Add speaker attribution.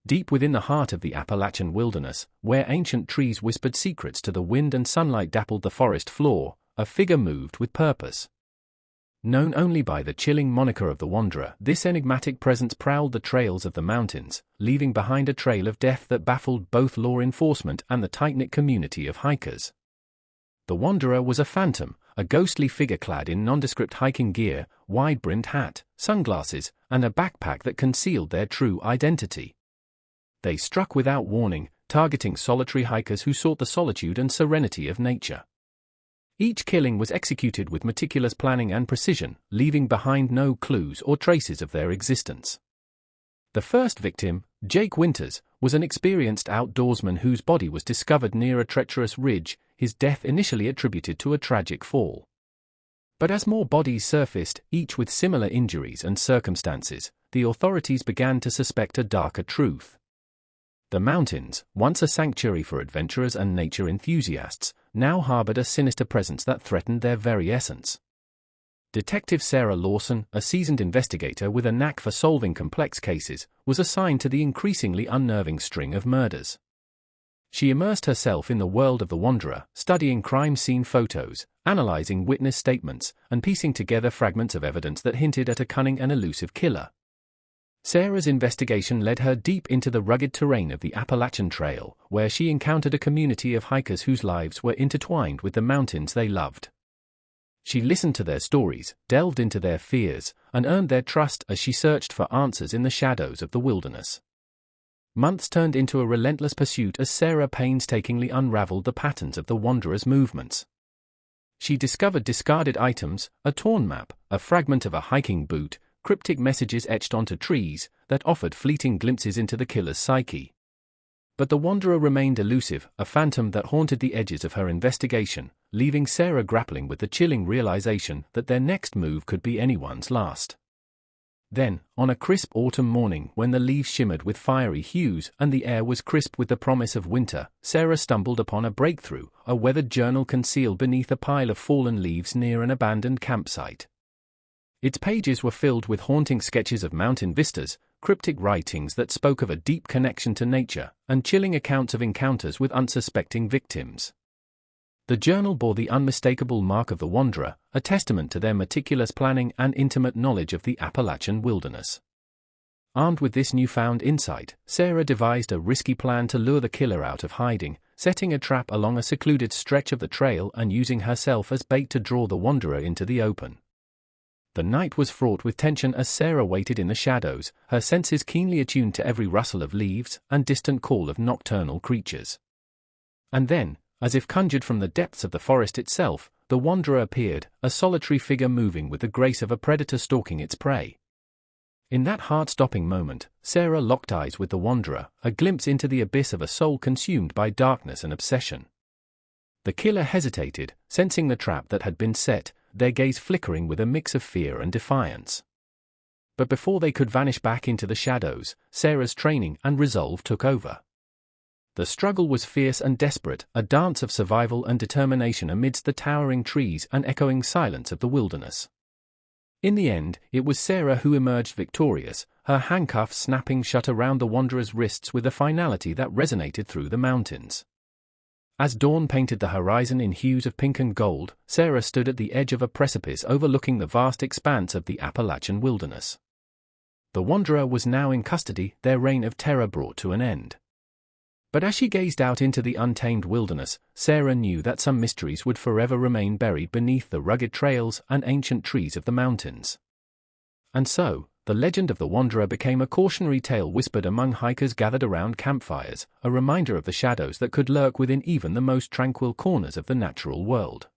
Speaker 1: Deep within the heart of the Appalachian wilderness, where ancient trees whispered secrets to the wind and sunlight dappled the forest floor, a figure moved with purpose. Known only by the chilling moniker of the Wanderer, this enigmatic presence prowled the trails of the mountains, leaving behind a trail of death that baffled both law enforcement and the tight-knit community of hikers. The Wanderer was a phantom, a ghostly figure clad in nondescript hiking gear, wide-brimmed hat, sunglasses, and a backpack that concealed their true identity. They struck without warning, targeting solitary hikers who sought the solitude and serenity of nature. Each killing was executed with meticulous planning and precision, leaving behind no clues or traces of their existence. The first victim, Jake Winters, was an experienced outdoorsman whose body was discovered near a treacherous ridge, his death initially attributed to a tragic fall. But as more bodies surfaced, each with similar injuries and circumstances, the authorities began to suspect a darker truth. The mountains, once a sanctuary for adventurers and nature enthusiasts, now harbored a sinister presence that threatened their very essence. Detective Sarah Lawson, a seasoned investigator with a knack for solving complex cases, was assigned to the increasingly unnerving string of murders. She immersed herself in the world of the Wanderer, studying crime scene photos, analyzing witness statements, and piecing together fragments of evidence that hinted at a cunning and elusive killer. Sarah's investigation led her deep into the rugged terrain of the Appalachian Trail, where she encountered a community of hikers whose lives were intertwined with the mountains they loved. She listened to their stories, delved into their fears, and earned their trust as she searched for answers in the shadows of the wilderness. Months turned into a relentless pursuit as Sarah painstakingly unraveled the patterns of the Wanderer's movements. She discovered discarded items, a torn map, a fragment of a hiking boot, cryptic messages etched onto trees that offered fleeting glimpses into the killer's psyche. But the Wanderer remained elusive, a phantom that haunted the edges of her investigation, leaving Sarah grappling with the chilling realization that their next move could be anyone's last. Then, on a crisp autumn morning when the leaves shimmered with fiery hues and the air was crisp with the promise of winter, Sarah stumbled upon a breakthrough, a weathered journal concealed beneath a pile of fallen leaves near an abandoned campsite. Its pages were filled with haunting sketches of mountain vistas, cryptic writings that spoke of a deep connection to nature, and chilling accounts of encounters with unsuspecting victims. The journal bore the unmistakable mark of the Wanderer, a testament to their meticulous planning and intimate knowledge of the Appalachian wilderness. Armed with this newfound insight, Sarah devised a risky plan to lure the killer out of hiding, setting a trap along a secluded stretch of the trail and using herself as bait to draw the Wanderer into the open. The night was fraught with tension as Sarah waited in the shadows, her senses keenly attuned to every rustle of leaves and distant call of nocturnal creatures. And then, as if conjured from the depths of the forest itself, the Wanderer appeared, a solitary figure moving with the grace of a predator stalking its prey. In that heart-stopping moment, Sarah locked eyes with the Wanderer, a glimpse into the abyss of a soul consumed by darkness and obsession. The killer hesitated, sensing the trap that had been set, their gaze flickering with a mix of fear and defiance. But before they could vanish back into the shadows, Sarah's training and resolve took over. The struggle was fierce and desperate, a dance of survival and determination amidst the towering trees and echoing silence of the wilderness. In the end, it was Sarah who emerged victorious, her handcuffs snapping shut around the Wanderer's wrists with a finality that resonated through the mountains. As dawn painted the horizon in hues of pink and gold, Sarah stood at the edge of a precipice overlooking the vast expanse of the Appalachian wilderness. The Wanderer was now in custody, their reign of terror brought to an end. But as she gazed out into the untamed wilderness, Sarah knew that some mysteries would forever remain buried beneath the rugged trails and ancient trees of the mountains. And so, the legend of the Wanderer became a cautionary tale whispered among hikers gathered around campfires, a reminder of the shadows that could lurk within even the most tranquil corners of the natural world.